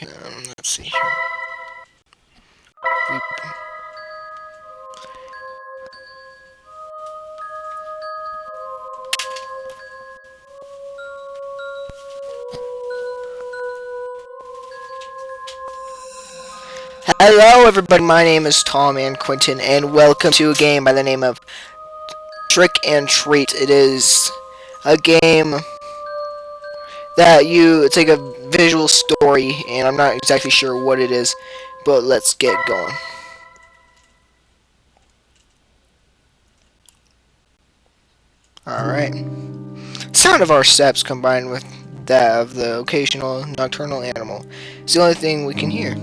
Let's see here. We, Hello, everybody. My name is Tom and Quentin, and welcome to a game by the name of Trick and Treat. It is a game that it's like a visual story, and I'm not exactly sure what it is, but let's get going. Alright. Sound of our steps combined with that of the occasional nocturnal animal is the only thing we can hear.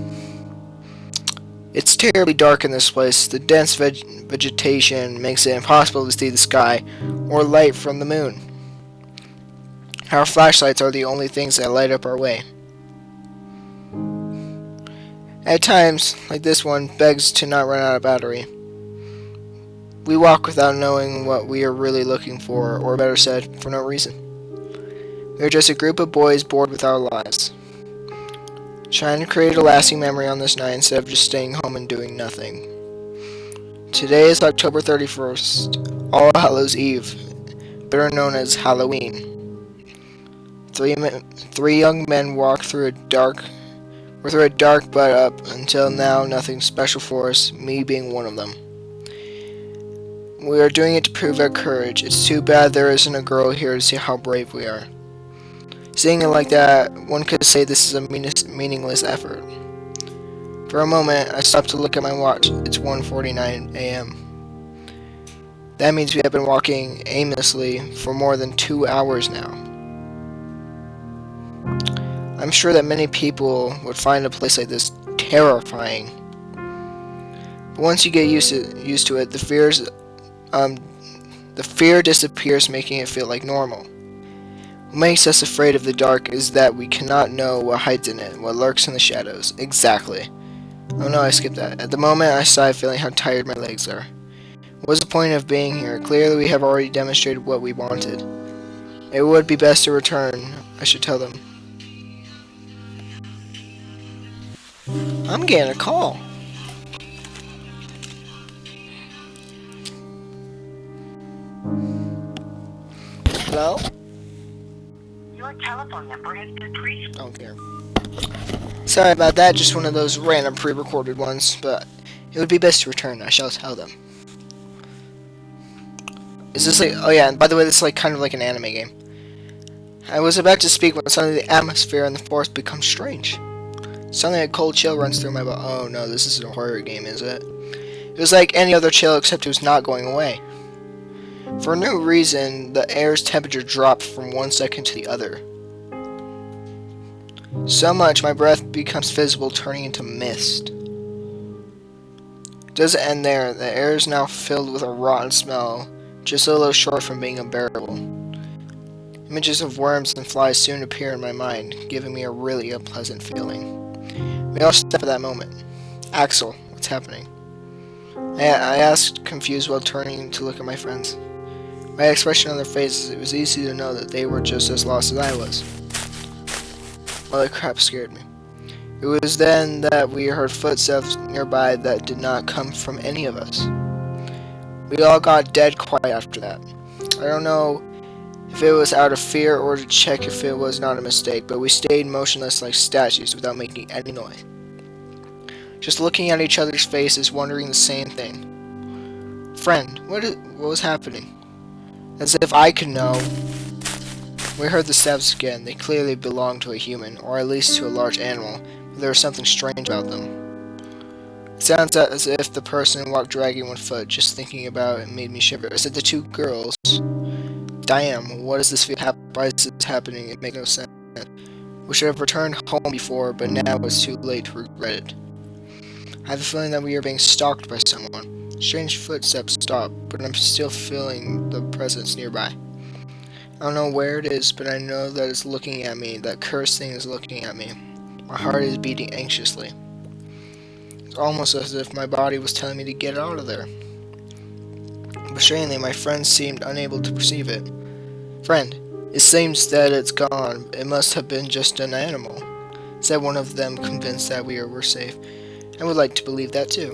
It's terribly dark in this place. The dense vegetation makes it impossible to see the sky or light from the moon. Our flashlights are the only things that light up our way. At times, like this one, begs to not run out of battery. We walk without knowing what we are really looking for, or better said, for no reason. We are just a group of boys bored with our lives, trying to create a lasting memory on this night instead of just staying home and doing nothing. Today is October 31st, All Hallows Eve, better known as Halloween. Three young men walk through a dark but up until now nothing special for us, me being one of them. We are doing it to prove our courage. It's too bad there isn't a girl here to see how brave we are. Seeing it like that, one could say this is a meaningless effort. For a moment, I stopped to look at my watch. It's 1:49 a.m. That means we have been walking aimlessly for more than 2 hours now. I'm sure that many people would find a place like this terrifying. But once you get used to it, the fear disappears, making it feel like normal. What makes us afraid of the dark is that we cannot know what hides in it, what lurks in the shadows. Exactly. Oh no, I skipped that. At the moment, I sigh, feeling how tired my legs are. What's the point of being here? Clearly, we have already demonstrated what we wanted. It would be best to return. I should tell them. I'm getting a call. Hello? Your telephone number has been pre- Don't care. Sorry about that, just one of those random pre-recorded ones, but it would be best to return. I shall tell them. Is this like... Oh yeah, and by the way, this is like kind of like an anime game. I was about to speak when suddenly the atmosphere in the forest becomes strange. Suddenly a cold chill runs through my body. Oh no, this isn't a horror game, is it? It was like any other chill except it was not going away. For no reason, the air's temperature dropped from one second to the other. So much my breath becomes visible, turning into mist. It doesn't end there. The air is now filled with a rotten smell, just a little short from being unbearable. Images of worms and flies soon appear in my mind, giving me a really unpleasant feeling. We all stop at that moment. Axel, what's happening? I asked, confused while turning to look at my friends. My expression on their faces, it was easy to know that they were just as lost as I was. Holy crap scared me. It was then that we heard footsteps nearby that did not come from any of us. We all got dead quiet after that. I don't know if it was out of fear or to check if it was not a mistake, but we stayed motionless like statues without making any noise. Just looking at each other's faces, wondering the same thing. Friend, what was happening? As if I could know. We heard the steps again. They clearly belonged to a human, or at least to a large animal, but there was something strange about them. It sounds as if the person walked dragging one foot. Just thinking about it made me shiver. Is it the two girls? Damn, what does this feel why is this happening? It makes no sense. We should have returned home before, but now it's too late to regret it. I have a feeling that we are being stalked by someone. Strange footsteps stop, but I'm still feeling the presence nearby. I don't know where it is, but I know that it's looking at me. That cursed thing is looking at me. My heart is beating anxiously. It's almost as if my body was telling me to get out of there. But strangely, my friends seemed unable to perceive it. Friend, it seems that it's gone. It must have been just an animal. said one of them, convinced that we were safe. I would like to believe that too.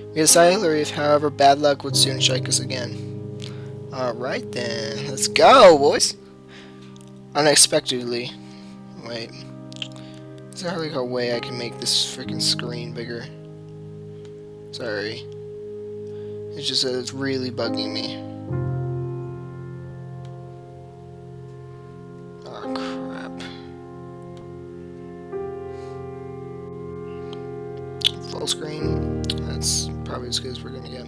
We decided to leave, however, bad luck would soon strike us again. Alright then, let's go, boys! Unexpectedly. Wait. Is there like a way I can make this freaking screen bigger? Sorry. It's just that it's really bugging me. Oh crap. Full screen. That's probably as good as we're gonna get.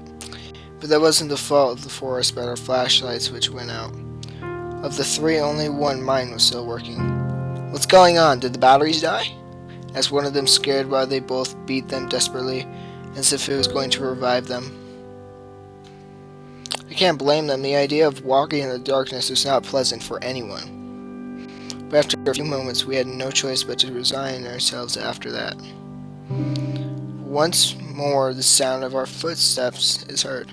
But that wasn't the fault of the forest, but our flashlights which went out. Of the three, only one, mine, was still working. What's going on? Did the batteries die? Asked one of them, scared, while they both beat them desperately, as if it was going to revive them. I can't blame them. The idea of walking in the darkness is not pleasant for anyone. But after a few moments, we had no choice but to resign ourselves after that. Once more, the sound of our footsteps is heard.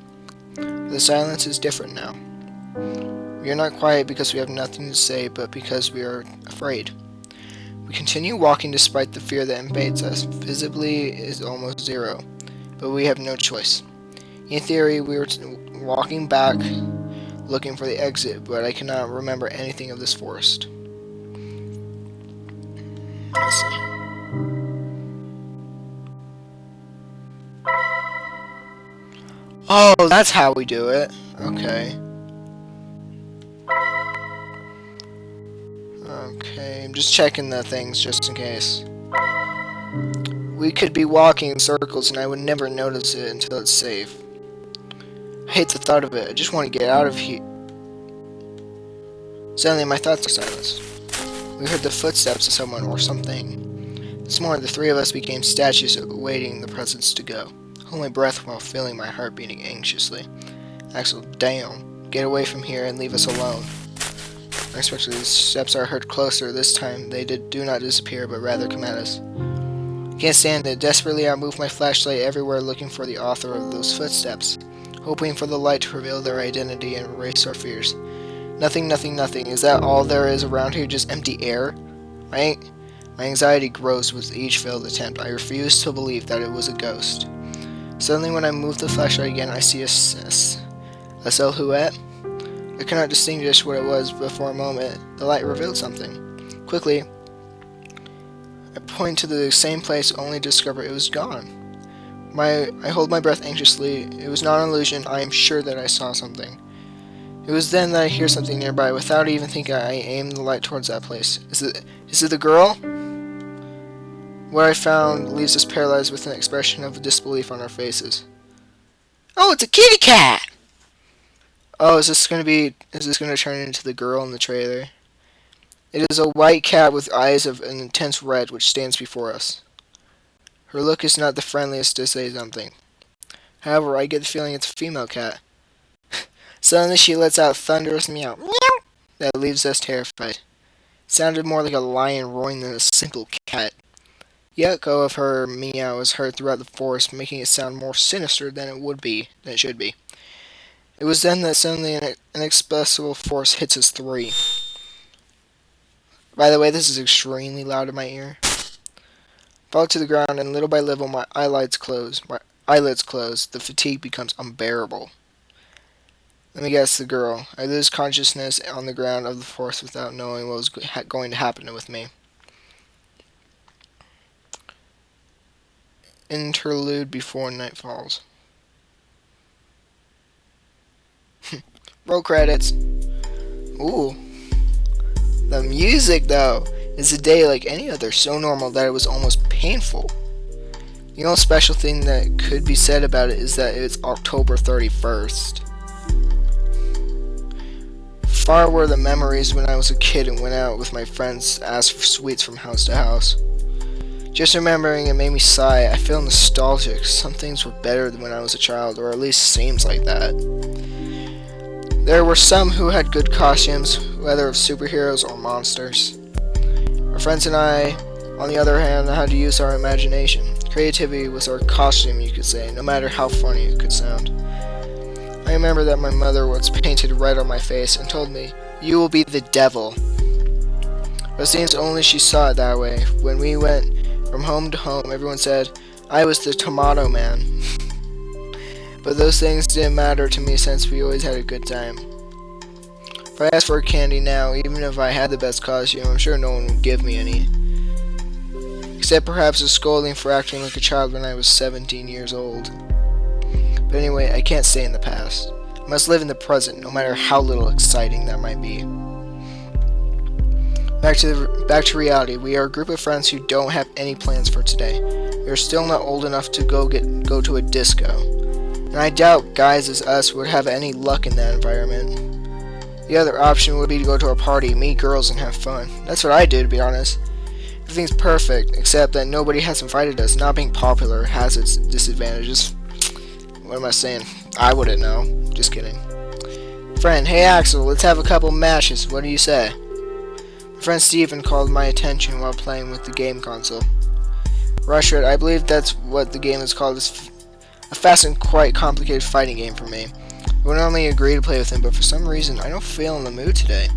The silence is different now. We are not quiet because we have nothing to say, but because we are afraid. We continue walking despite the fear that invades us. Visibly is almost zero, but we have no choice. In theory, we were walking back, looking for the exit, but I cannot remember anything of this forest. Let's see. Oh, that's how we do it. Okay. Okay, I'm just checking the things just in case. We could be walking in circles and I would never notice it until it's safe. I hate the thought of it. I just want to get out of here. Suddenly my thoughts are silenced. We heard the footsteps of someone or something. This morning the three of us became statues awaiting the presence to go. I hold my breath while feeling my heart beating anxiously. Axel, damn. Get away from here and leave us alone. Unexpectedly, the steps are heard closer. This time, they do not disappear, but rather come at us. Can't stand it. Desperately, I move my flashlight everywhere looking for the author of those footsteps, hoping for the light to reveal their identity and erase our fears. Nothing, nothing, nothing. Is that all there is around here? Just empty air? My anxiety grows with each failed attempt. I refuse to believe that it was a ghost. Suddenly, when I move the flashlight again, I see a silhouette. I could not distinguish what it was, but for a moment, the light revealed something. Quickly, I point to the same place, only to discover it was gone. I hold my breath anxiously. It was not an illusion. I am sure that I saw something. It was then that I hear something nearby. Without even thinking, I aim the light towards that place. Is it the girl? What I found leaves us paralyzed with an expression of disbelief on our faces. Oh, it's a kitty cat! Oh, is this going to turn into the girl in the trailer? It is a white cat with eyes of an intense red which stands before us. Her look is not the friendliest to say something. However, I get the feeling it's a female cat. Suddenly she lets out a thunderous meow that leaves us terrified. It sounded more like a lion roaring than a simple cat. The echo of her meow is heard throughout the forest, making it sound more sinister than it should be. It was then that suddenly an inexplicable force hits us three. By the way, this is extremely loud in my ear. Fall to the ground, and little by little my eyelids close. The fatigue becomes unbearable. Let me guess, the girl. I lose consciousness on the ground of the forest without knowing what was going to happen with me. Interlude before night falls. Roll credits. Ooh. The music, though, is a day like any other, so normal that it was almost painful. The only special thing that could be said about it is that it's October 31st. Far were the memories when I was a kid and went out with my friends to ask for sweets from house to house. Just remembering it made me sigh. I feel nostalgic. Some things were better than when I was a child, or at least seems like that. There were some who had good costumes, whether of superheroes or monsters. Our friends and I, on the other hand, had to use our imagination. Creativity was our costume, you could say, no matter how funny it could sound. I remember that my mother once painted red on my face and told me, "You will be the devil." But it seems only she saw it that way. When we went from home to home, everyone said I was the tomato man. But those things didn't matter to me since we always had a good time. If I asked for a candy now, even if I had the best costume, I'm sure no one would give me any. Except perhaps a scolding for acting like a child when I was 17 years old. But anyway, I can't stay in the past. I must live in the present, no matter how little exciting that might be. Back to reality. We are a group of friends who don't have any plans for today. We are still not old enough to go to a disco. And I doubt guys as us would have any luck in that environment. The other option would be to go to a party, meet girls, and have fun. That's what I do, to be honest. Everything's perfect, except that nobody has invited us. Not being popular has its disadvantages. What am I saying? I wouldn't know. Just kidding. Friend, hey Axel, let's have a couple matches. What do you say? My friend Steven called my attention while playing with the game console. Rushred, I believe that's what the game is called. It's a fast and quite complicated fighting game for me. I would normally agree to play with him, but for some reason, I don't feel in the mood today.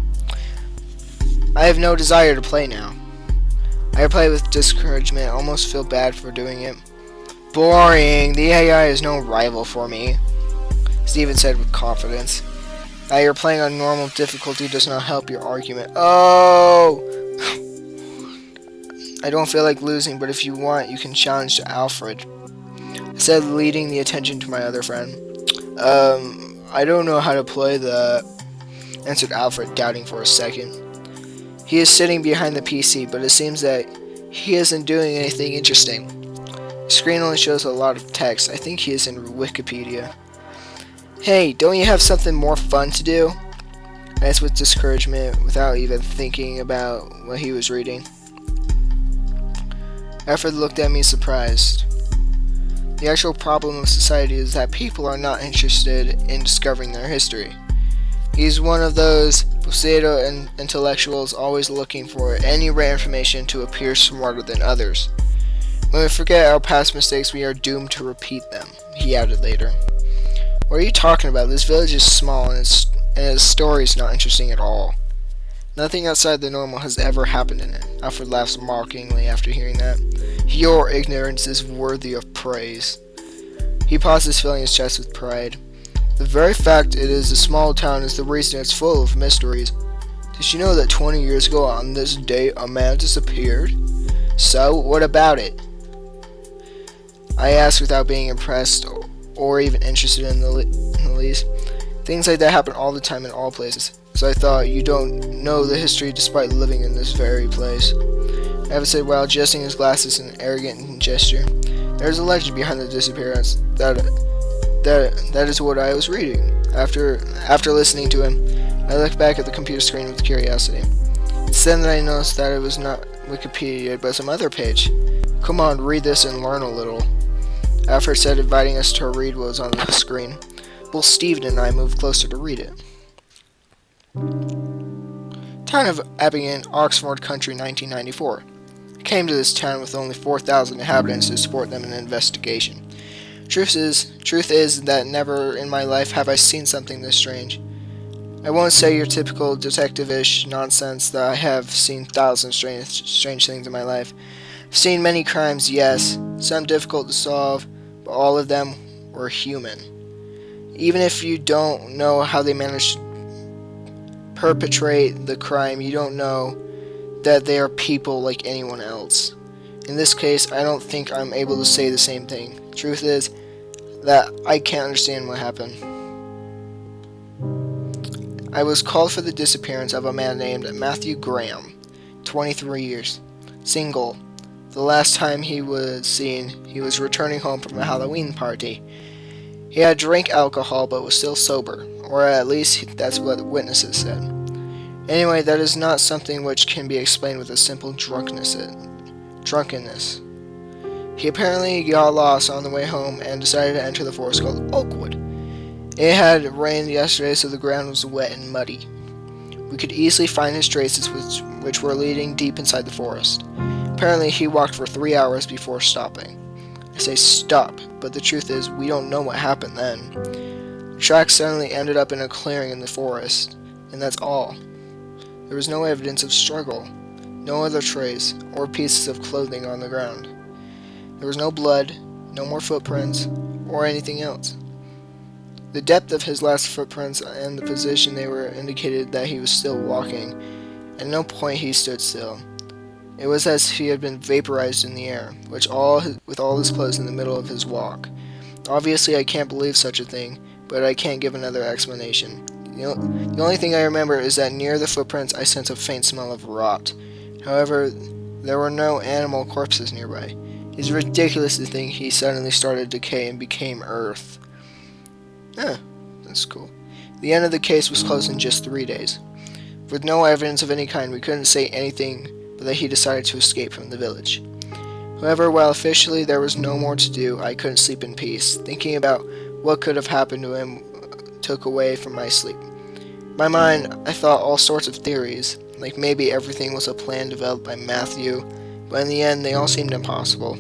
I have no desire to play now. I play with discouragement, almost feel bad for doing it. Boring! The AI is no rival for me, Steven said with confidence. That you're playing on normal difficulty does not help your argument. Oh! I don't feel like losing, but if you want, you can challenge to Alfred. I said, leading the attention to my other friend. I don't know how to play that, answered Alfred, doubting for a second. He is sitting behind the PC, but it seems that he isn't doing anything interesting. The screen only shows a lot of text. I think he is in Wikipedia. Hey, don't you have something more fun to do? I asked with discouragement, without even thinking about what he was reading. Alfred looked at me surprised. The actual problem of society is that people are not interested in discovering their history. He's one of those pseudo intellectuals always looking for any rare information to appear smarter than others. When we forget our past mistakes, we are doomed to repeat them, he added later. What are you talking about? This village is small and its story is not interesting at all. Nothing outside the normal has ever happened in it. Alfred laughs mockingly after hearing that. Your ignorance is worthy of praise. He pauses, filling his chest with pride. The very fact it is a small town is the reason it's full of mysteries. Did you know that 20 years ago on this day a man disappeared? So, what about it? I asked without being impressed or even interested in the least. Things like that happen all the time in all places. So I thought, you don't know the history despite living in this very place. Evan said while adjusting his glasses in an arrogant gesture. There's a legend behind the disappearance. That is what I was reading. After listening to him, I looked back at the computer screen with curiosity. It's then that I noticed that it was not Wikipedia, but some other page. Come on, read this and learn a little. Alfred said, inviting us to read what was on the screen. Both Steven and I moved closer to read it. Town of Eppingen, Oxford Country, 1994. I came to this town with only 4,000 inhabitants to support them in an investigation. Truth is that never in my life have I seen something this strange. I won't say your typical detective-ish nonsense that I have seen thousands of strange things in my life. I've seen many crimes, yes, some difficult to solve, but all of them were human. Even if you don't know how they managed to perpetrate the crime, you don't know that they are people like anyone else. In this case, I don't think I'm able to say the same thing. Truth is that I can't understand what happened. I was called for the disappearance of a man named Matthew Graham, 23 years, single. The last time he was seen, he was returning home from a Halloween party. He had drank alcohol but was still sober, or at least that's what witnesses said. Anyway, that is not something which can be explained with a simple drunkenness. He apparently got lost on the way home and decided to enter the forest called Oakwood. It had rained yesterday, so the ground was wet and muddy. We could easily find his traces, which were leading deep inside the forest. Apparently, he walked for 3 hours before stopping. I say stop, but the truth is, we don't know what happened then. The tracks suddenly ended up in a clearing in the forest, and that's all. There was no evidence of struggle. No other trace or pieces of clothing on the ground. There was no blood, no more footprints, or anything else. The depth of his last footprints and the position they were indicated that he was still walking. At no point he stood still. It was as if he had been vaporized in the air, with all his clothes in the middle of his walk. Obviously, I can't believe such a thing, but I can't give another explanation. The only thing I remember is that near the footprints I sensed a faint smell of rot. However, there were no animal corpses nearby. It's ridiculous to think he suddenly started to decay and became earth. That's cool. The end of the case was closed in just 3 days. With no evidence of any kind, we couldn't say anything but that he decided to escape from the village. However, while officially there was no more to do, I couldn't sleep in peace. Thinking about what could have happened to him took away from my sleep. In my mind, I thought all sorts of theories, like maybe everything was a plan developed by Matthew, but in the end they all seemed impossible.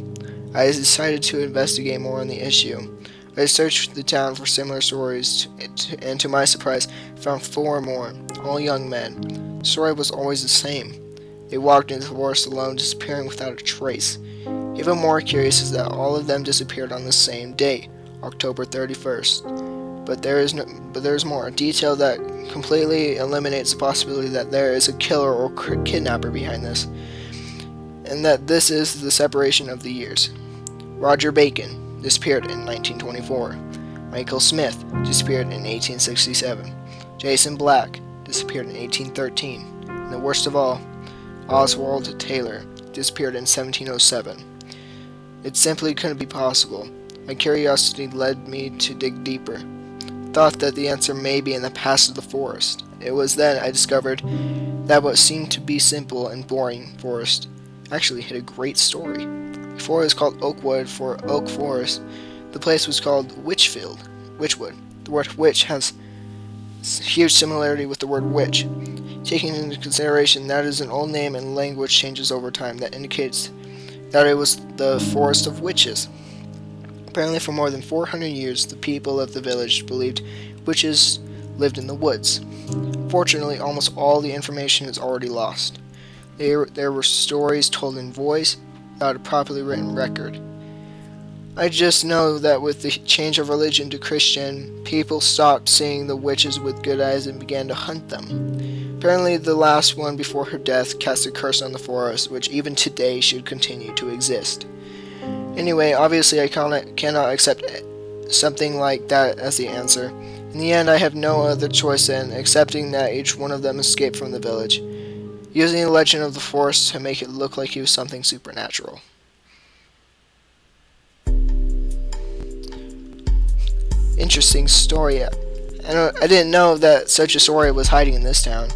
I decided to investigate more on the issue. I searched the town for similar stories, and to my surprise, found 4 more, all young men. The story was always the same. They walked into the forest alone, disappearing without a trace. Even more curious is that all of them disappeared on the same day, October 31st. But there is more, a detail that completely eliminates the possibility that there is a killer or kidnapper behind this, and that this is the separation of the years. Roger Bacon disappeared in 1924. Michael Smith disappeared in 1867. Jason Black disappeared in 1813. And the worst of all, Oswald Taylor disappeared in 1707. It simply couldn't be possible. My curiosity led me to dig deeper. I thought that the answer may be in the past of the forest. It was then I discovered that what seemed to be simple and boring forest actually had a great story. Before it was called Oakwood for Oak Forest, the place was called Witchwood. The word witch has huge similarity with the word witch. Taking into consideration that is an old name and language changes over time, that indicates that it was the forest of witches. Apparently for more than 400 years, the people of the village believed witches lived in the woods. Fortunately, almost all the information is already lost. There were stories told in voice, without a properly written record. I just know that with the change of religion to Christian, people stopped seeing the witches with good eyes and began to hunt them. Apparently the last one before her death cast a curse on the forest, which even today should continue to exist. Anyway, obviously I cannot accept something like that as the answer. In the end, I have no other choice than accepting that each one of them escaped from the village, using the legend of the forest to make it look like he was something supernatural. Interesting story. I didn't know that such a story was hiding in this town.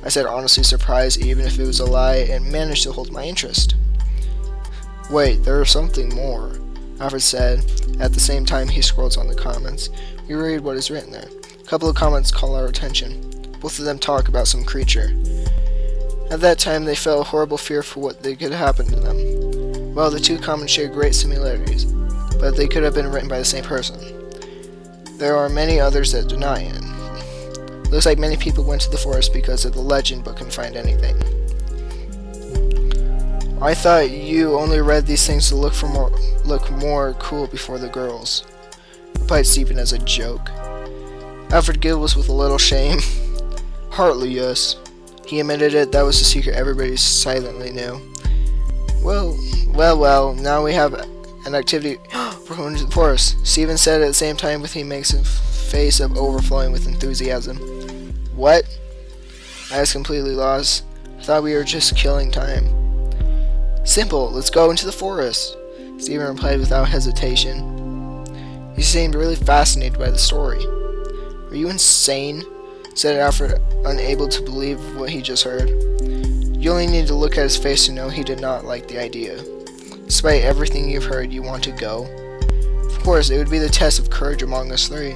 I said, honestly surprised, even if it was a lie, and managed to hold my interest. Wait, there's something more, Alfred said. At the same time, he scrolls on the comments. We read what is written there. A couple of comments call our attention. Both of them talk about some creature. At that time, they felt a horrible fear for what could happen to them. Well, the 2 comments share great similarities, but they could have been written by the same person. There are many others that deny it. Looks like many people went to the forest because of the legend but couldn't find anything. I thought you only read these things to look more cool before the girls, replied Stephen as a joke. Alfred giggled with a little shame. Hardly, yes. He admitted it, that was the secret everybody silently knew. Well, now we have an activity. We're going to the forest, Stephen said at the same time, with he makes a face of overflowing with enthusiasm. What? I was completely lost. I thought we were just killing time. Simple, let's go into the forest, Stephen replied without hesitation. He seemed really fascinated by the story. Are you insane? Said Alfred, unable to believe what he just heard. You only need to look at his face to know he did not like the idea. Despite everything you've heard, you want to go? Of course, it would be the test of courage among us 3,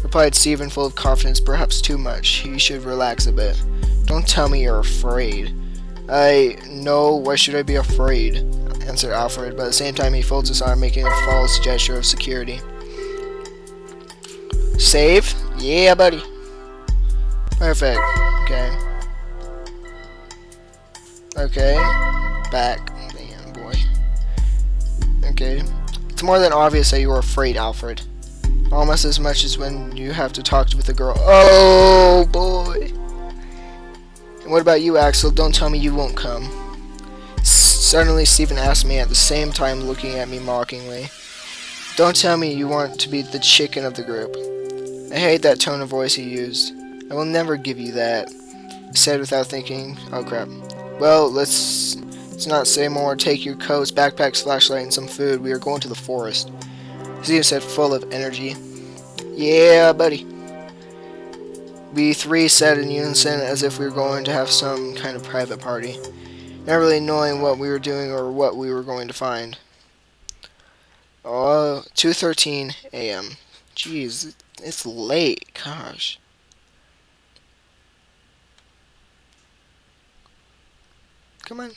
replied Stephen, full of confidence, perhaps too much. He should relax a bit. Don't tell me you're afraid. No, why should I be afraid? Answered Alfred, but at the same time he folds his arm, making a false gesture of security. Save? Yeah, buddy. Perfect. Okay. Okay. Back. Man, boy. Okay. It's more than obvious that you are afraid, Alfred. Almost as much as when you have to talk with a girl. Oh, boy. And what about you, Axel? Don't tell me you won't come. Suddenly, Stephen asked me at the same time, looking at me mockingly. Don't tell me you want to be the chicken of the group. I hate that tone of voice he used. I will never give you that, he said without thinking. Oh, crap. Well, let's not say more. Take your coats, backpacks, flashlight, and some food. We are going to the forest. Stephen said, full of energy. Yeah, buddy. We three said in unison as if we were going to have some kind of private party, not really knowing what we were doing or what we were going to find. 2:13 a.m. Jeez, it's late. Gosh. Come on.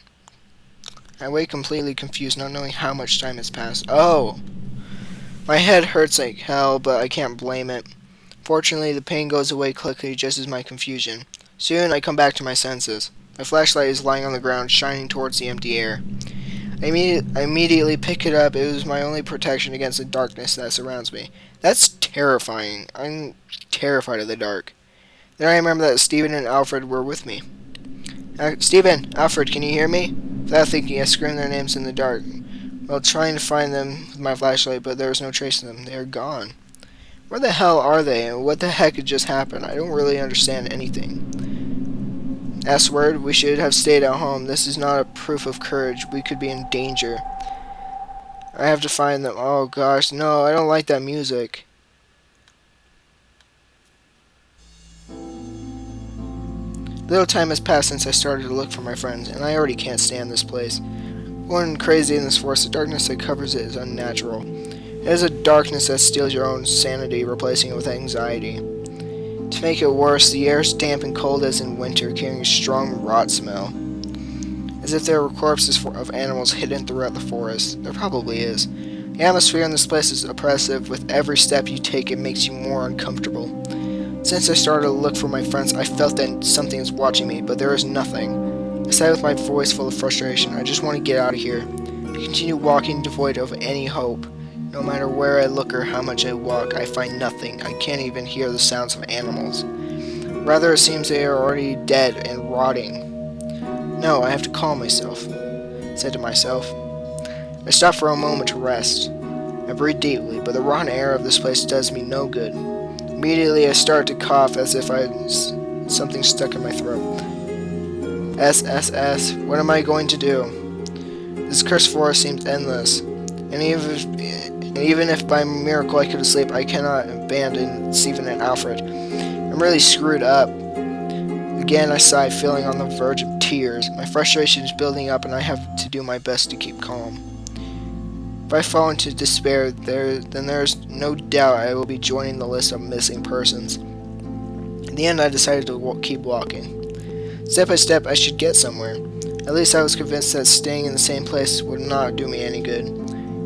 I wake completely confused, not knowing how much time has passed. Oh! My head hurts like hell, but I can't blame it. Fortunately, the pain goes away quickly, just as my confusion. Soon, I come back to my senses. My flashlight is lying on the ground, shining towards the empty air. I immediately pick it up. It was my only protection against the darkness that surrounds me. That's terrifying. I'm terrified of the dark. Then I remember that Stephen and Alfred were with me. Stephen, Alfred, can you hear me? Without thinking, I screamed their names in the dark, while trying to find them with my flashlight, but there was no trace of them. They are gone. Where the hell are they, and what the heck had just happened? I don't really understand anything. S-word, we should have stayed at home. This is not a proof of courage. We could be in danger. I have to find them. Oh gosh, no, I don't like that music. Little time has passed since I started to look for my friends, and I already can't stand this place. Going crazy in this forest, the darkness that covers it is unnatural. It is a darkness that steals your own sanity, replacing it with anxiety. To make it worse, the air is damp and cold as in winter, carrying a strong rot smell. As if there were corpses of animals hidden throughout the forest. There probably is. The atmosphere in this place is oppressive. With every step you take, it makes you more uncomfortable. Since I started to look for my friends, I felt that something is watching me, but there is nothing. I sighed with my voice full of frustration. I just want to get out of here. To continue walking devoid of any hope. No matter where I look or how much I walk, I find nothing. I can't even hear the sounds of animals. Rather, it seems they are already dead and rotting. No, I have to calm myself, I said to myself. I stopped for a moment to rest. I breathed deeply, but the rotten air of this place does me no good. Immediately, I started to cough as if I had something stuck in my throat. SSS, what am I going to do? This cursed forest seems endless. And even if by miracle I could escape, I cannot abandon Stephen and Alfred. I'm really screwed up. Again, I sighed, feeling on the verge of tears. My frustration is building up, and I have to do my best to keep calm. If I fall into despair, then there's no doubt I will be joining the list of missing persons. In the end, I decided to keep walking. Step by step, I should get somewhere. At least I was convinced that staying in the same place would not do me any good.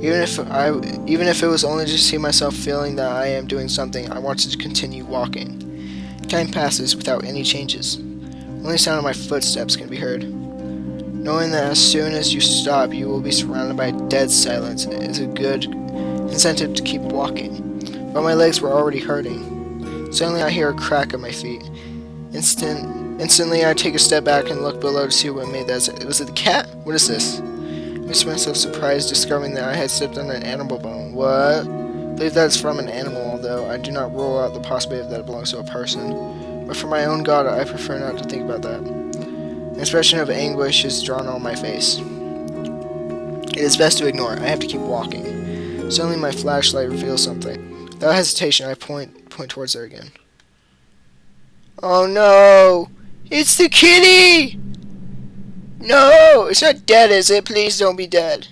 Even if it was only to see myself feeling that I am doing something, I wanted to continue walking. Time passes without any changes. Only sound of my footsteps can be heard. Knowing that as soon as you stop, you will be surrounded by dead silence is a good incentive to keep walking. But my legs were already hurting. Suddenly I hear a crack at my feet. Instantly I take a step back and look below to see what made that. Was it the cat? What is this? I made myself surprised, discovering that I had stepped on an animal bone. What? I believe that is from an animal, although I do not rule out the possibility that it belongs to a person. But for my own God, I prefer not to think about that. An expression of anguish is drawn on my face. It is best to ignore it. I have to keep walking. Suddenly my flashlight reveals something. Without hesitation, I point towards there again. Oh no! It's the kitty! No! It's not dead, is it? Please don't be dead.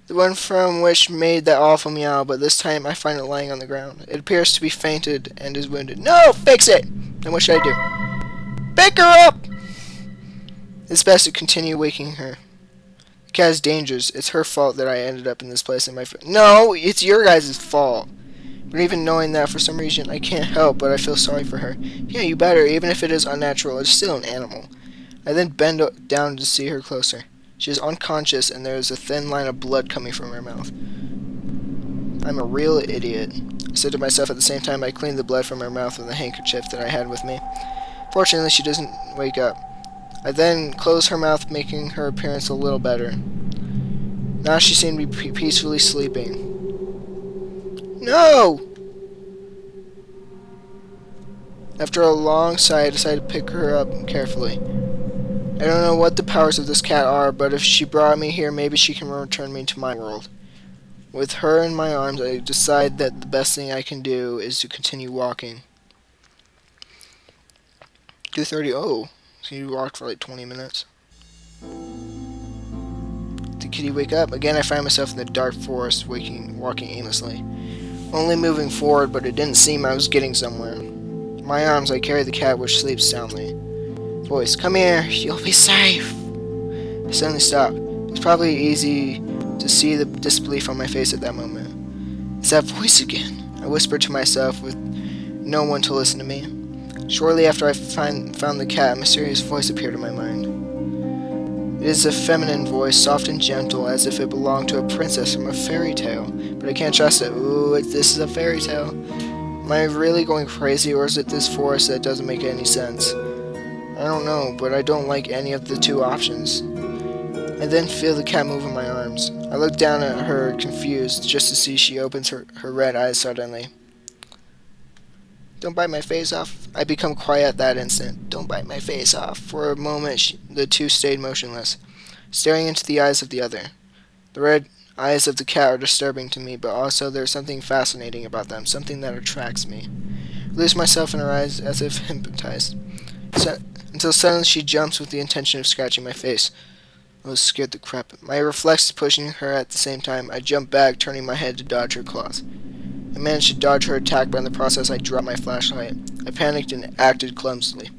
The one from which made that awful meow, but this time I find it lying on the ground. It appears to be fainted and is wounded. No! Fix it! Then what should I do? Pick her up! It's best to continue waking her. The cat is dangerous. It's her fault that I ended up in this place in my No! It's your guys' fault. But even knowing that, for some reason, I can't help but I feel sorry for her. Yeah, you better. Even if it is unnatural, it's still an animal. I then bend down to see her closer. She is unconscious and there is a thin line of blood coming from her mouth. I'm a real idiot, I said to myself at the same time I cleaned the blood from her mouth with a handkerchief that I had with me. Fortunately, she doesn't wake up. I then close her mouth, making her appearance a little better. Now she seemed to be peacefully sleeping. No! After a long sigh, I decided to pick her up carefully. I don't know what the powers of this cat are, but if she brought me here, maybe she can return me to my world. With her in my arms, I decide that the best thing I can do is to continue walking. 2:30. Oh, so you walked for like 20 minutes. Did Kitty wake up? Again, I find myself in the dark forest, walking aimlessly. Only moving forward, but it didn't seem I was getting somewhere. In my arms, I carry the cat, which sleeps soundly. Voice, come here, you'll be safe. I suddenly stopped. It's probably easy to see the disbelief on my face at that moment. It's that voice again, I whispered to myself with no one to listen to me. Shortly after I found the cat, a mysterious voice appeared in my mind. It is a feminine voice, soft and gentle, as if it belonged to a princess from a fairy tale. But I can't trust it. Ooh, this is a fairy tale. Am I really going crazy, or is it this forest that doesn't make any sense? I don't know, but I don't like any of the two options. I then feel the cat move in my arms. I look down at her, confused, just to see she opens her red eyes suddenly. Don't bite my face off. I become quiet at that instant. Don't bite my face off. For a moment, the two stayed motionless, staring into the eyes of the other. The red eyes of the cat are disturbing to me, but also there's something fascinating about them, something that attracts me. I lose myself in her eyes as if hypnotized. Until suddenly she jumps with the intention of scratching my face. I was scared the crap. My reflex is pushing her at the same time. I jump back, turning my head to dodge her claws. I managed to dodge her attack, but in the process I dropped my flashlight. I panicked and acted clumsily.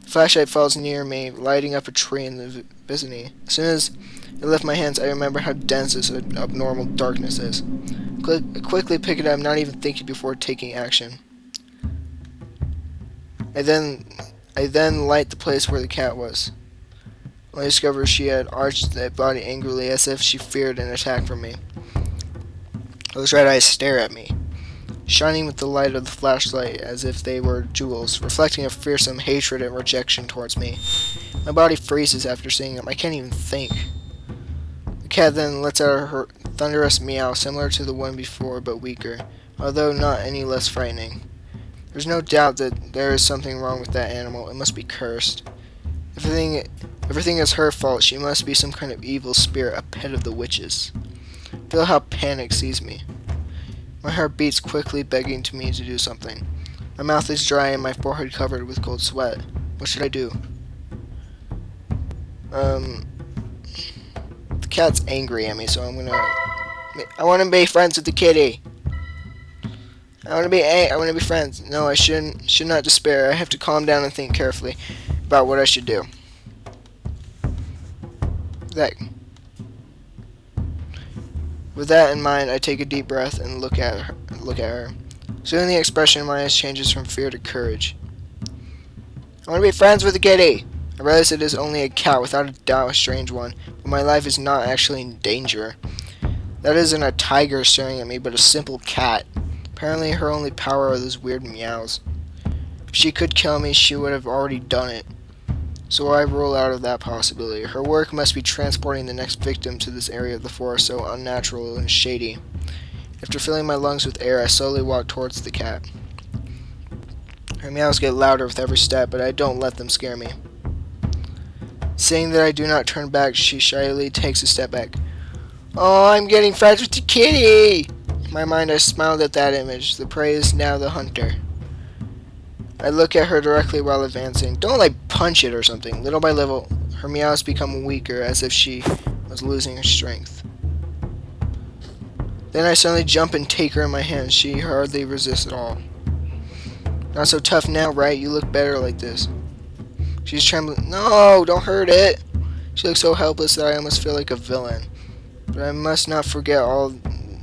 The flashlight falls near me, lighting up a tree in the vicinity. As soon as I lift my hands, I remember how dense this abnormal darkness is. I quickly pick it up, not even thinking before taking action. I then light the place where the cat was. I discovered she had arched that body angrily, as if she feared an attack from me. Those red eyes stare at me, shining with the light of the flashlight as if they were jewels, reflecting a fearsome hatred and rejection towards me. My body freezes after seeing them. I can't even think. The cat then lets out her thunderous meow, similar to the one before, but weaker, although not any less frightening. There's no doubt that there is something wrong with that animal. It must be cursed. Everything is her fault. She must be some kind of evil spirit, a pet of the witches. Feel how panic seized me. My heart beats quickly, begging to me to do something. My mouth is dry and my forehead covered with cold sweat. What should I do? The cat's angry at me, so I want to be friends with the kitty. I want to be friends. No, I should not despair. I have to calm down and think carefully about what I should do. With that in mind, I take a deep breath and look at her. Soon the expression in my eyes changes from fear to courage. I want to be friends with the kitty. I realize it is only a cat, without a doubt a strange one, but my life is not actually in danger. That isn't a tiger staring at me, but a simple cat. Apparently her only power are those weird meows. If she could kill me, she would have already done it. So I rule out of that possibility. Her work must be transporting the next victim to this area of the forest so unnatural and shady. After filling my lungs with air, I slowly walk towards the cat. Her meows get louder with every step, but I don't let them scare me. Seeing that I do not turn back, she shyly takes a step back. Oh, I'm getting friends with the kitty! In my mind, I smiled at that image. The prey is now the hunter. I look at her directly while advancing. Don't punch it or something. Little by little, her meows become weaker, as if she was losing her strength. Then I suddenly jump and take her in my hands. She hardly resists at all. Not so tough now, right? You look better like this. She's trembling. No, don't hurt it. She looks so helpless that I almost feel like a villain. But I must not forget all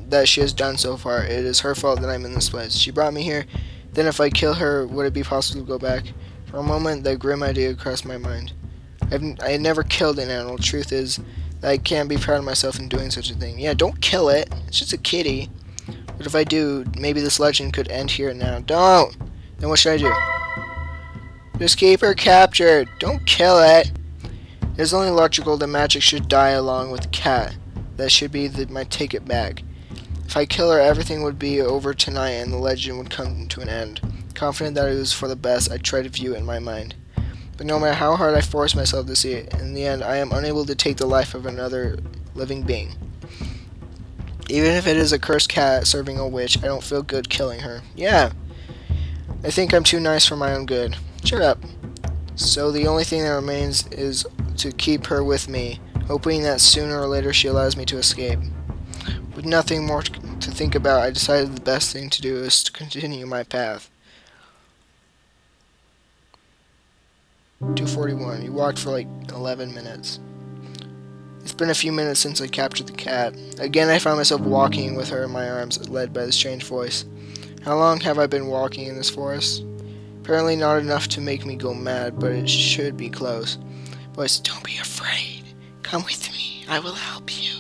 that she has done so far. It is her fault that I'm in this place. She brought me here. Then if I kill her, would it be possible to go back? For a moment, that grim idea crossed my mind. I never killed an animal. Truth is that I can't be proud of myself in doing such a thing. Yeah, don't kill it. It's just a kitty. But if I do, maybe this legend could end here and now. Don't! Then what should I do? Just keep her captured. Don't kill it. It is only logical that magic should die along with the cat. That should be my ticket back. If I kill her, everything would be over tonight and the legend would come to an end. Confident that it was for the best, I try to view it in my mind. But no matter how hard I force myself to see it, in the end, I am unable to take the life of another living being. Even if it is a cursed cat serving a witch, I don't feel good killing her. Yeah, I think I'm too nice for my own good. Shut up. So the only thing that remains is to keep her with me, hoping that sooner or later she allows me to escape. With nothing more to think about, I decided the best thing to do is to continue my path. 2:41. You walked for like 11 minutes. It's been a few minutes since I captured the cat. Again, I found myself walking with her in my arms, led by the strange voice. How long have I been walking in this forest? Apparently not enough to make me go mad, but it should be close. Voice, don't be afraid. Come with me. I will help you.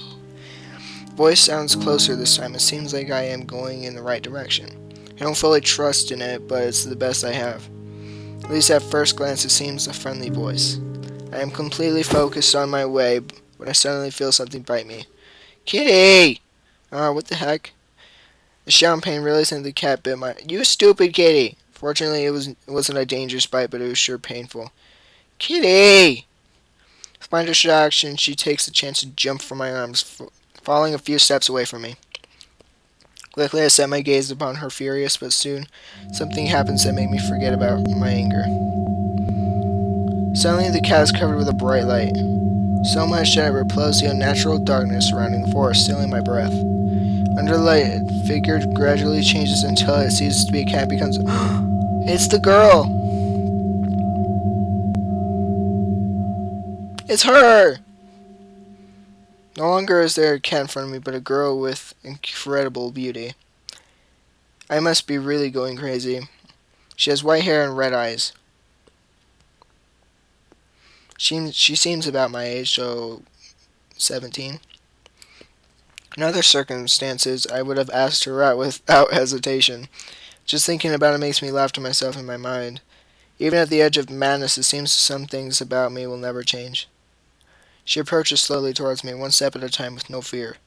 Voice sounds closer this time. It seems like I am going in the right direction. I don't fully trust in it, but it's the best I have. At least at first glance it seems a friendly voice. I am completely focused on my way, when I suddenly feel something bite me. Kitty! What the heck? The shout in pain, realizing the cat bit my... You stupid kitty! Fortunately, it wasn't a dangerous bite, but it was sure painful. Kitty! With my distraction, she takes the chance to jump from my arms, falling a few steps away from me. Quickly, I set my gaze upon her, furious, but soon something happens that made me forget about my anger. Suddenly, the cat is covered with a bright light. So much that it repels the unnatural darkness surrounding the forest, stealing my breath. Under the light, its figure gradually changes until it ceases to be a cat and becomes... It's the girl! It's her! No longer is there a cat in front of me, but a girl with incredible beauty. I must be really going crazy. She has white hair and red eyes. She seems about my age, so 17. In other circumstances, I would have asked her out without hesitation. Just thinking about it makes me laugh to myself in my mind. Even at the edge of madness, it seems some things about me will never change. She approaches slowly towards me, one step at a time with no fear.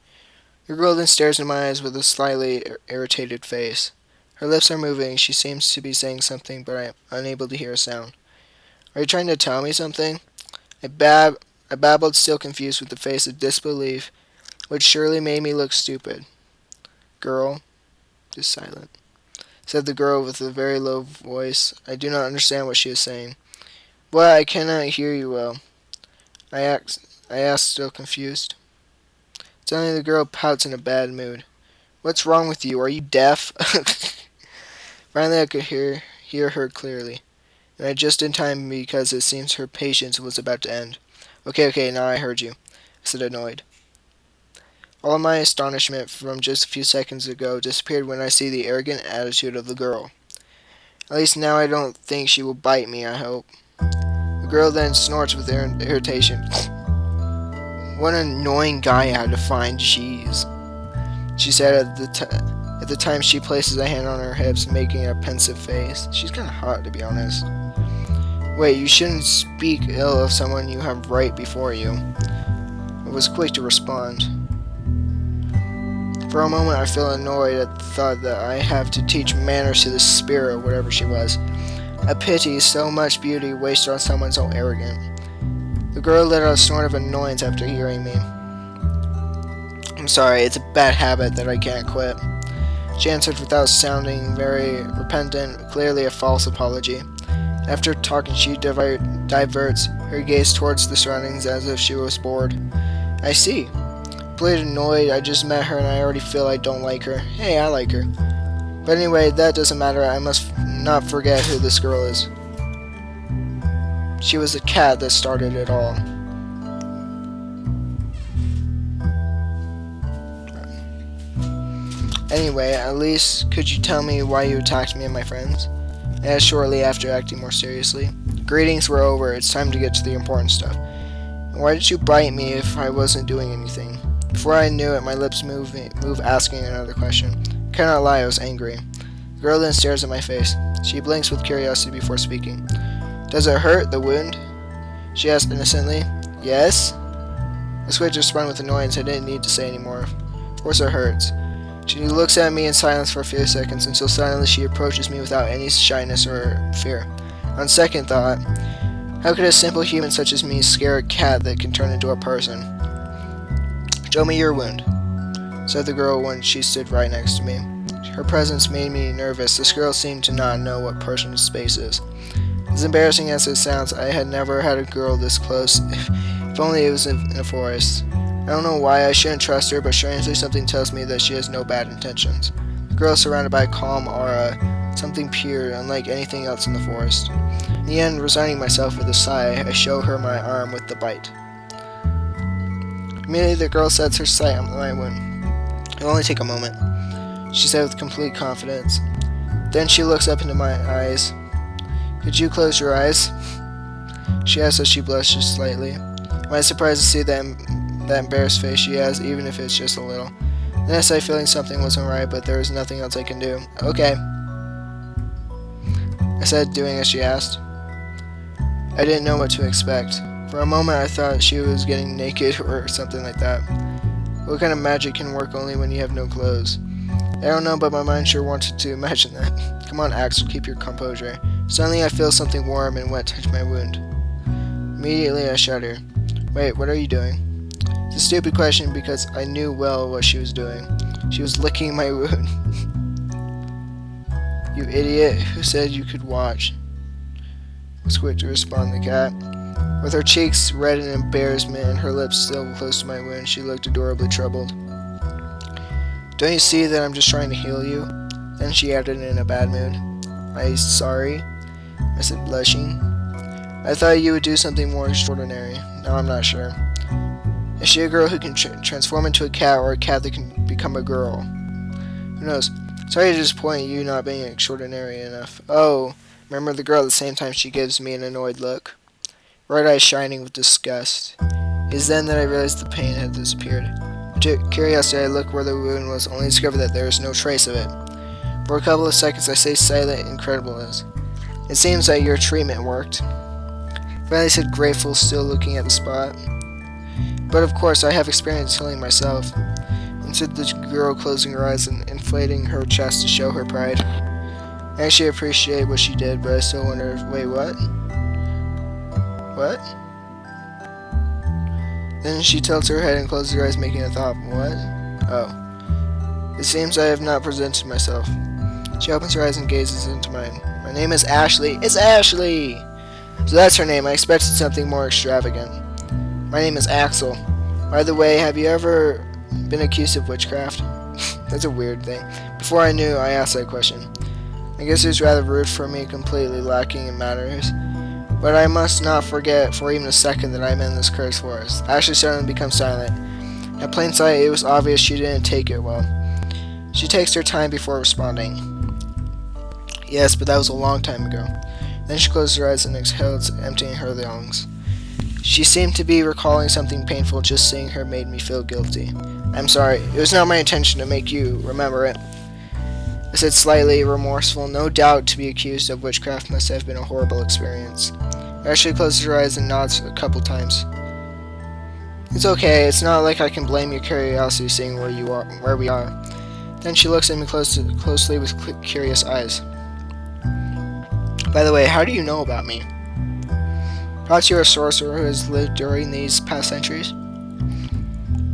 The girl then stares into my eyes with a slightly irritated face. Her lips are moving. She seems to be saying something, but I am unable to hear a sound. Are you trying to tell me something? I babbled, still confused with the face of disbelief, which surely made me look stupid. Girl, just silent, said the girl with a very low voice. I do not understand what she is saying. What? I cannot hear you well. I asked, still confused. Suddenly the girl pouts in a bad mood. What's wrong with you? Are you deaf? Finally I could hear her clearly. And I just in time because it seems her patience was about to end. Okay, now I heard you, I said, annoyed. All of my astonishment from just a few seconds ago disappeared when I see the arrogant attitude of the girl. At least now I don't think she will bite me, I hope. The girl then snorts with irritation. What an annoying guy I had to find, jeez. She said at the time she places a hand on her hips, making a pensive face. She's kind of hot, to be honest. Wait, you shouldn't speak ill of someone you have right before you. I was quick to respond. For a moment I feel annoyed at the thought that I have to teach manners to this spirit, or whatever she was. A pity so much beauty wasted on someone so arrogant. The girl let out a snort of annoyance after hearing me. I'm sorry, it's a bad habit that I can't quit. She answered without sounding very repentant, clearly a false apology. After talking, she diverts her gaze towards the surroundings as if she was bored. I see. Completely annoyed, I just met her and I already feel I don't like her. Hey, I like her. But anyway, that doesn't matter. I must not forget who this girl is. She was the cat that started it all. Anyway, at least could you tell me why you attacked me and my friends? I asked shortly after, acting more seriously. Greetings were over. It's time to get to the important stuff. And why did you bite me if I wasn't doing anything? Before I knew it, my lips moved asking another question. I cannot lie, I was angry. The girl then stares at my face. She blinks with curiosity before speaking. Does it hurt, the wound? She asked innocently. Yes? I switched to respond with annoyance. I didn't need to say anymore. Of course it hurts. She looks at me in silence for a few seconds, and so silently she approaches me without any shyness or fear. On second thought, how could a simple human such as me scare a cat that can turn into a person? Show me your wound, said the girl when she stood right next to me. Her presence made me nervous. This girl seemed to not know what personal space is. As embarrassing as it sounds, I had never had a girl this close, if only it was in a forest. I don't know why I shouldn't trust her, but strangely something tells me that she has no bad intentions. The girl is surrounded by a calm aura, something pure, unlike anything else in the forest. In the end, resigning myself with a sigh, I show her my arm with the bite. Immediately the girl sets her sight on my wound. It'll only take a moment, she said with complete confidence. Then she looks up into my eyes. Could you close your eyes? She asked as she blushes slightly. Am I surprised to see that embarrassed face she has, even if it's just a little? Then I sighed, feeling something wasn't right, but there was nothing else I can do. Okay, I said, doing as she asked. I didn't know what to expect. For a moment I thought she was getting naked or something like that. What kind of magic can work only when you have no clothes? I don't know, but my mind sure wanted to imagine that. Come on, Axel, keep your composure. Suddenly I feel something warm and wet touch my wound. Immediately I shudder. Wait, what are you doing? It's a stupid question because I knew well what she was doing. She was licking my wound. You idiot, who said you could watch? I was quick to respond the cat. With her cheeks red in embarrassment and her lips still close to my wound, she looked adorably troubled. Don't you see that I'm just trying to heal you? Then she added in a bad mood. I'm sorry, I said, blushing. I thought you would do something more extraordinary. Now I'm not sure. Is she a girl who can transform into a cat, or a cat that can become a girl? Who knows? Sorry to disappoint you not being extraordinary enough. Oh, remember the girl at the same time she gives me an annoyed look? Right eyes shining with disgust. It is then that I realized the pain had disappeared. With curiosity, I look where the wound was, only to discover that there is no trace of it. For a couple of seconds, I stay silent in incredulous. It seems that your treatment worked. Finally, I said, grateful, still looking at the spot. But of course, I have experience healing myself. And said the girl, closing her eyes and inflating her chest to show her pride. I actually appreciate what she did, but I still wonder, wait, what? What? Then she tilts her head and closes her eyes, making a thought. What? Oh. It seems I have not presented myself. She opens her eyes and gazes into mine. My name is Ashley. It's Ashley! So that's her name. I expected something more extravagant. My name is Axel. By the way, have you ever been accused of witchcraft? That's a weird thing. Before I knew, I asked that question. I guess it was rather rude for me, completely lacking in manners. But I must not forget for even a second that I'm in this cursed forest. Ashley suddenly becomes silent. At plain sight, it was obvious she didn't take it well. She takes her time before responding. Yes, but that was a long time ago. Then she closed her eyes and exhaled, emptying her lungs. She seemed to be recalling something painful. Just seeing her made me feel guilty. I'm sorry. It was not my intention to make you remember it. I said, slightly remorseful. No doubt to be accused of witchcraft must have been a horrible experience. Ashley closes her eyes and nods a couple times. It's okay. It's not like I can blame your curiosity seeing where we are. Then she looks at me closely with curious eyes. By the way, how do you know about me? Perhaps you're a sorcerer who has lived during these past centuries?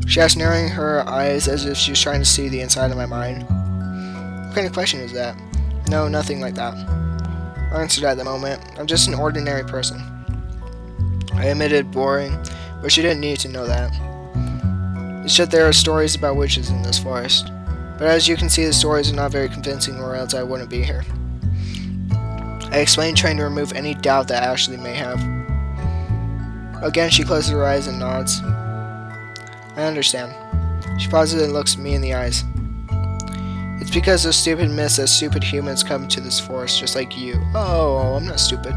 She asked, narrowing her eyes as if she was trying to see the inside of my mind. What kind of question is that? No, nothing like that. I answered at the moment. I'm just an ordinary person. I admitted, boring, but she didn't need to know that. It's just there are stories about witches in this forest. But as you can see, the stories are not very convincing, or else I wouldn't be here. I explained, trying to remove any doubt that Ashley may have. Again, she closes her eyes and nods. I understand. She pauses and looks me in the eyes. It's because those stupid myths that stupid humans come to this forest just like you. Oh, I'm not stupid.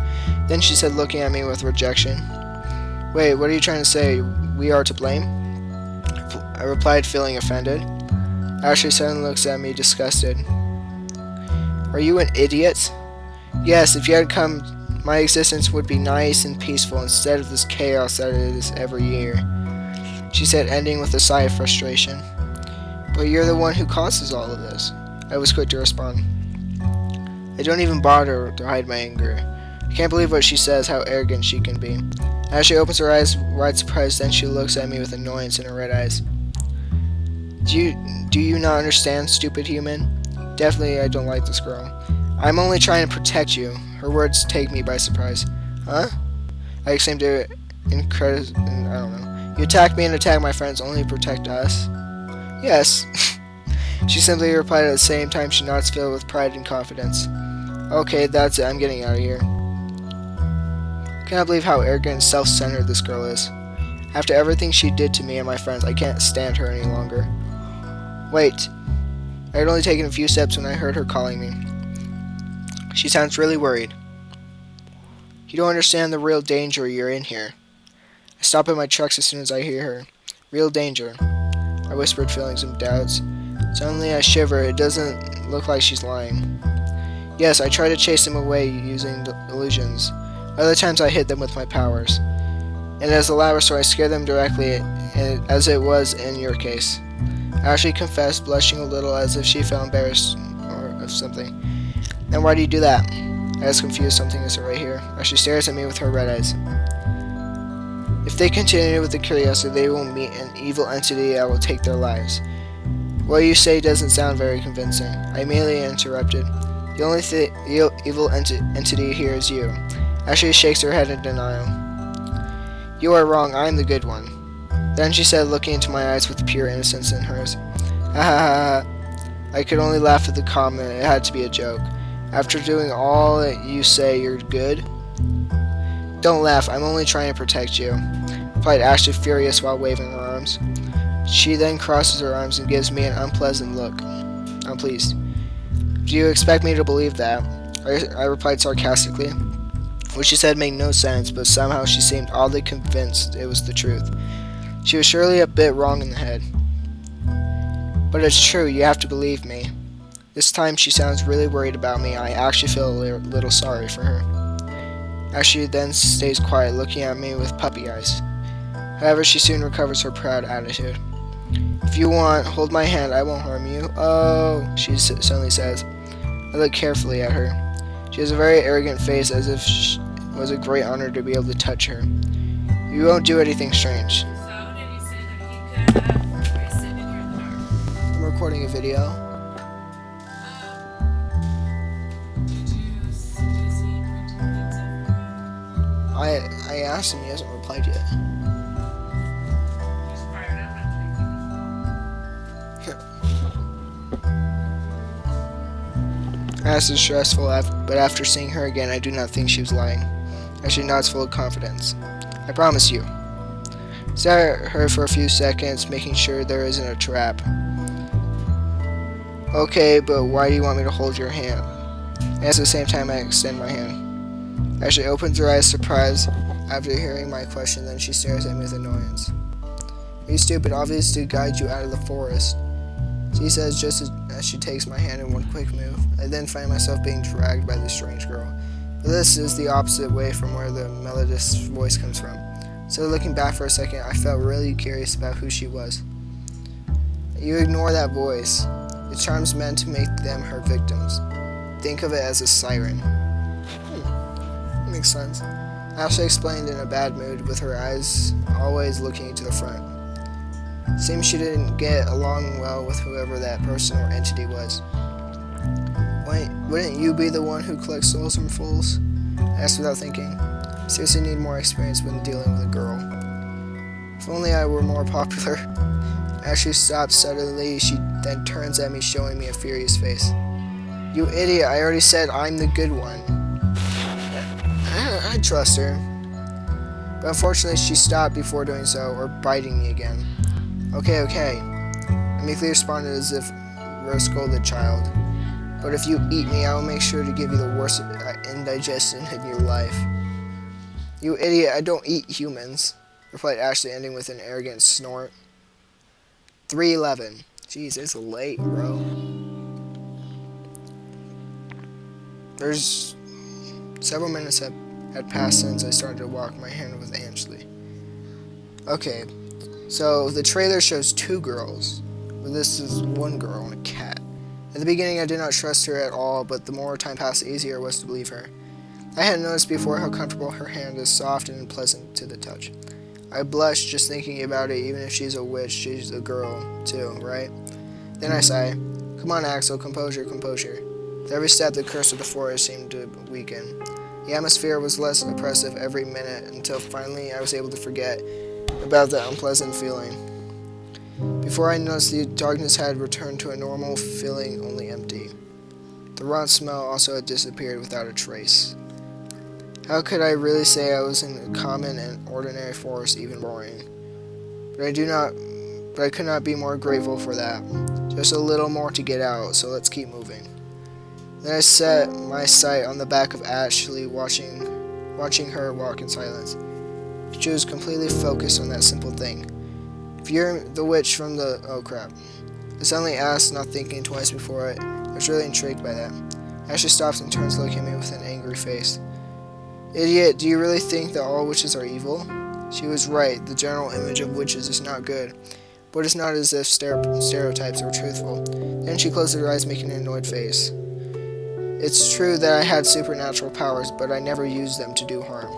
Then she said, looking at me with rejection. Wait, what are you trying to say? We are to blame? I replied, feeling offended. Ashley suddenly looks at me, disgusted. Are you an idiot? Yes, if you had come, my existence would be nice and peaceful instead of this chaos that it is every year. She said, ending with a sigh of frustration. But you're the one who causes all of this. I was quick to respond. I don't even bother to hide my anger. I can't believe what she says, how arrogant she can be. As she opens her eyes, wide surprised, then she looks at me with annoyance in her red eyes. Do you not understand, stupid human? Definitely I don't like this girl. I'm only trying to protect you. Her words take me by surprise. Huh? I exclaimed to I don't know. You attacked me and attacked my friends only to protect us? Yes. She simply replied at the same time she nods, filled with pride and confidence. Okay, that's it. I'm getting out of here. Cannot believe how arrogant and self-centered this girl is. After everything she did to me and my friends, I can't stand her any longer. Wait. I had only taken a few steps when I heard her calling me. She sounds really worried. You don't understand the real danger you're in here. I stop at my trucks as soon as I hear her. Real danger. I whispered, feeling some doubts. Suddenly I shiver. It doesn't look like she's lying. Yes, I try to chase them away using illusions. Other times I hit them with my powers. And as the latter, so I scare them directly, as it was in your case. Ashley confessed, blushing a little as if she felt embarrassed of something. And why do you do that? I was confused. Something isn't right here. Ashley stares at me with her red eyes. If they continue with the curiosity, they will meet an evil entity that will take their lives. What you say doesn't sound very convincing. I immediately interrupted. The only evil entity here is you. Ashley shakes her head in denial. You are wrong. I am the good one. Then she said, looking into my eyes with pure innocence in hers. Ha ha ha ha. I could only laugh at the comment. It had to be a joke. After doing all that you say you're good? Don't laugh. I'm only trying to protect you, replied Ashley, furious while waving her arms. She then crosses her arms and gives me an unpleasant look. I'm pleased. Do you expect me to believe that? I replied sarcastically. What she said made no sense, but somehow she seemed oddly convinced it was the truth. She was surely a bit wrong in the head. But it's true, you have to believe me. This time she sounds really worried about me. I actually feel a little sorry for her. Ashley then stays quiet, looking at me with puppy eyes. However, she soon recovers her proud attitude. If you want, hold my hand, I won't harm you. Oh, she suddenly says. I look carefully at her. She has a very arrogant face, as if it was a great honor to be able to touch her. You won't do anything strange. So, did you say that he could sit in here in the dark? I'm recording a video. Did you see printed pizza? I asked him, he hasn't replied yet. He's fired up on taking As is stressful, but after seeing her again, I do not think she was lying. Ashley nods full of confidence. I promise you. Stare at her for a few seconds, making sure there isn't a trap. Okay, but why do you want me to hold your hand? And at the same time, I extend my hand. Ashley opens her eyes, surprised after hearing my question, then she stares at me with annoyance. Are you stupid? Obvious to guide you out of the forest. She says just as she takes my hand in one quick move. I then find myself being dragged by this strange girl. But this is the opposite way from where the melodious voice comes from. So looking back for a second, I felt really curious about who she was. You ignore that voice. The charm's meant to make them her victims. Think of it as a siren. Makes sense. Ashley explained in a bad mood, with her eyes always looking to the front. Seems she didn't get along well with whoever that person or entity was. Wouldn't you be the one who collects souls from fools? I asked without thinking. Seriously need more experience when dealing with a girl. If only I were more popular. Ashley stopped suddenly. She then turns at me, showing me a furious face. You idiot, I already said I'm the good one. I trust her. But unfortunately, she stopped before doing so, or biting me again. Okay. I meekly responded as if rose-golded child. But if you eat me, I will make sure to give you the worst indigestion in your life. You idiot, I don't eat humans, replied Ashley, ending with an arrogant snort. 3:11. Jeez, it's late, bro. There's several minutes had passed since I started to walk my hand with Ashley. Okay, so the trailer shows 2 girls, but this is 1 girl and a cat. At the beginning, I did not trust her at all, but the more time passed, the easier it was to believe her. I had noticed before how comfortable her hand is, soft and pleasant to the touch. I blushed just thinking about it. Even if she's a witch, she's a girl too, right? Then I sighed. Come on, Axel, composure, composure. With every step, the curse of the forest seemed to weaken. The atmosphere was less oppressive every minute until finally I was able to forget about the unpleasant feeling. Before I noticed, the darkness had returned to a normal feeling, only empty. The rotten smell also had disappeared without a trace. How could I really say I was in a common and ordinary forest, even boring? But I could not be more grateful for that. Just a little more to get out, so let's keep moving. Then I set my sight on the back of Ashley, watching her walk in silence. She was completely focused on that simple thing. If you're the witch from the... Oh crap. I suddenly asked, not thinking twice before it. I was really intrigued by that. Ashley stops and turns looking at me with an angry face. Idiot, do you really think that all witches are evil? She was right. The general image of witches is not good. But it's not as if stereotypes are truthful. Then she closed her eyes, making an annoyed face. It's true that I had supernatural powers, but I never used them to do harm.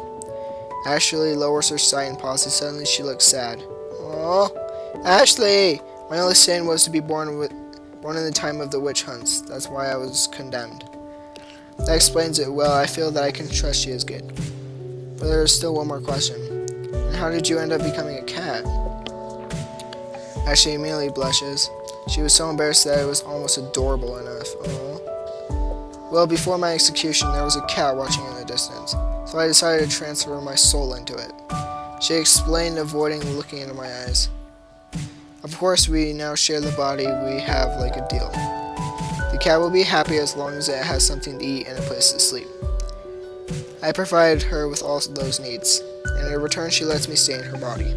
Ashley lowers her sight and pauses. Suddenly she looks sad. Oh, Ashley! My only sin was to be born in the time of the witch hunts. That's why I was condemned. That explains it well. I feel that I can trust she is good. But there is still one more question. And how did you end up becoming a cat? Ashley immediately blushes. She was so embarrassed that it was almost adorable enough. Aww. Well, before my execution, there was a cat watching in the distance, so I decided to transfer my soul into it. She explained, avoiding looking into my eyes. Of course, we now share the body we have like a deal. The cat will be happy as long as it has something to eat and a place to sleep. I provided her with all those needs, and in return she lets me stay in her body.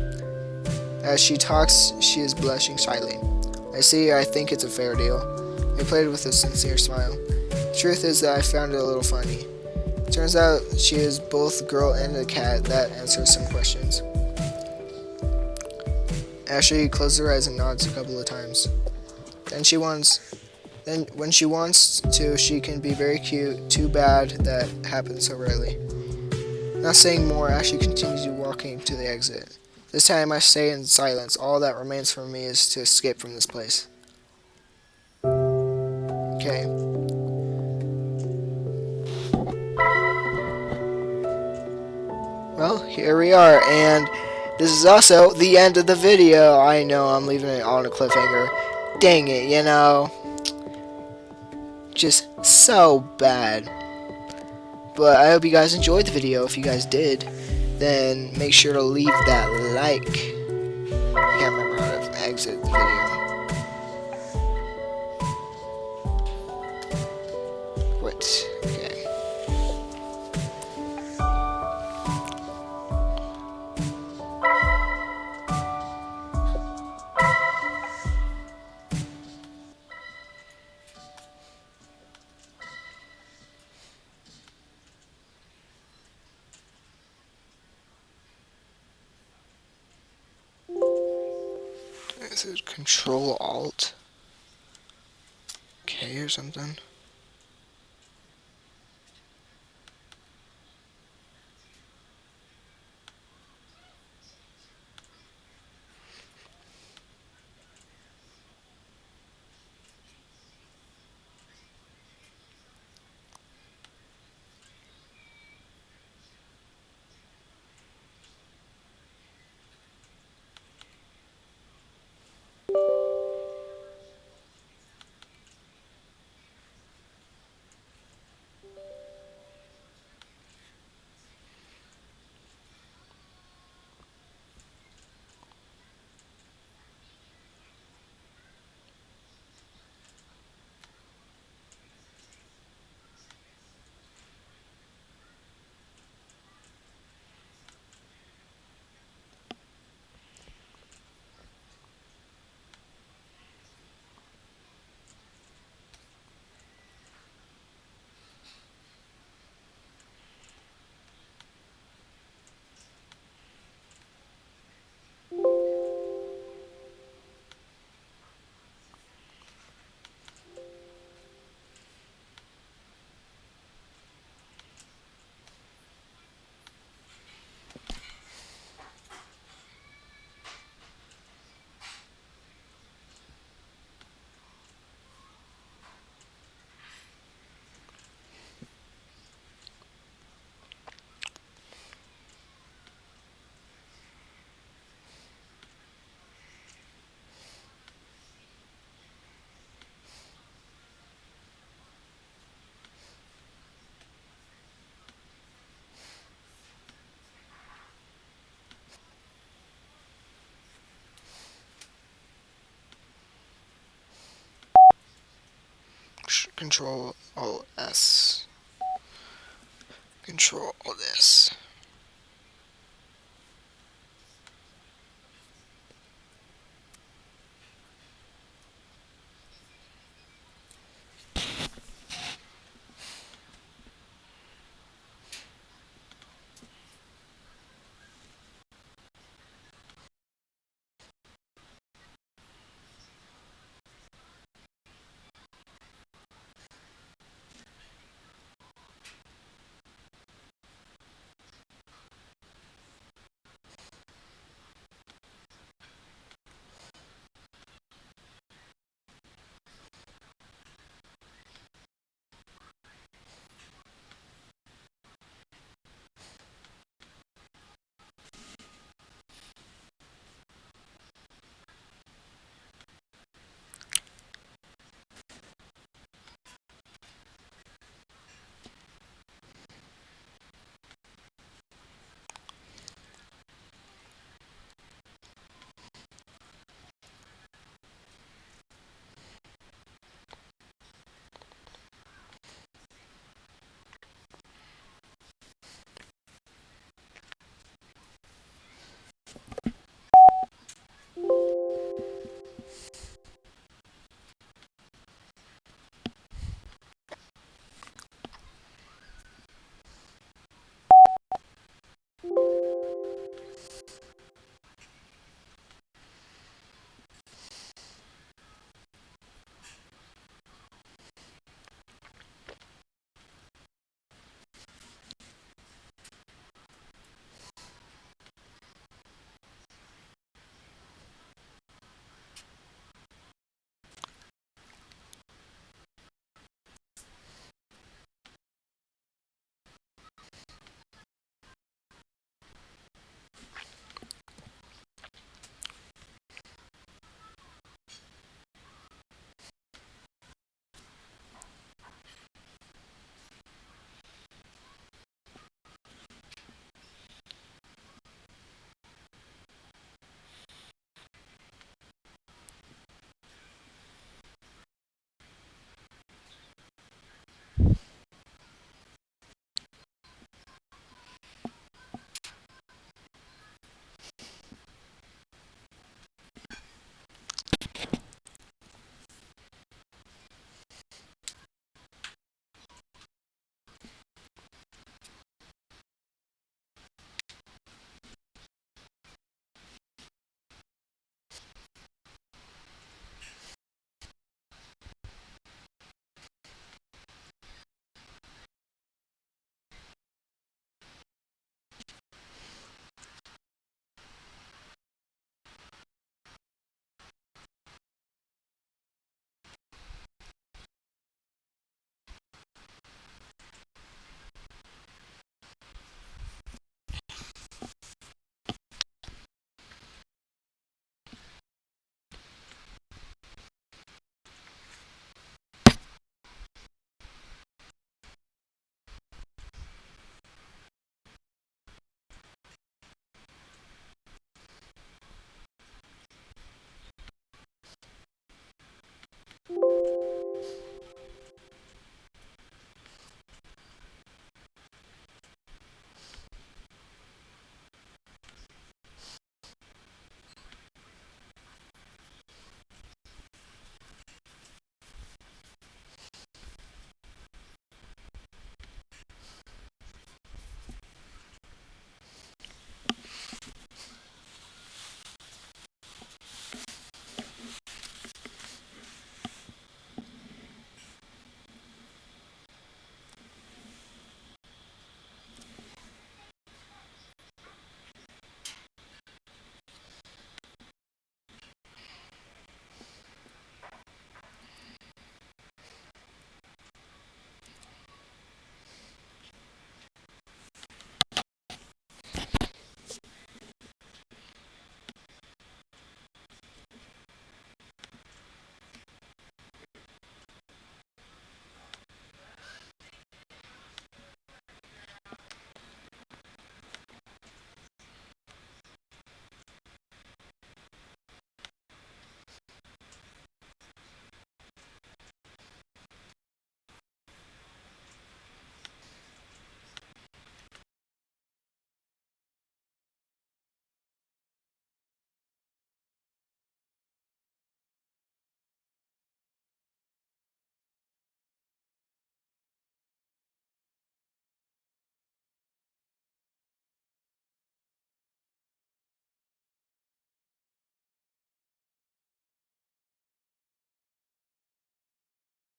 As she talks, she is blushing shyly. I think it's a fair deal. I played with a sincere smile. The truth is that I found it a little funny. Turns out she is both a girl and a cat. That answers some questions. Ashley closes her eyes and nods a couple of times. Then when she wants to, she can be very cute. Too bad that happens so rarely. Not saying more, Ashley continues walking to the exit. This time I stay in silence. All that remains for me is to escape from this place. Okay. Well, here we are, and this is also the end of the video. I know I'm leaving it on a cliffhanger. Dang it, you know. Just so bad. But I hope you guys enjoyed the video. If you guys did, then make sure to leave that like. I can't remember how to exit the video. What? Okay. Is it Control Alt K or something? Control Alt S. Control Alt S.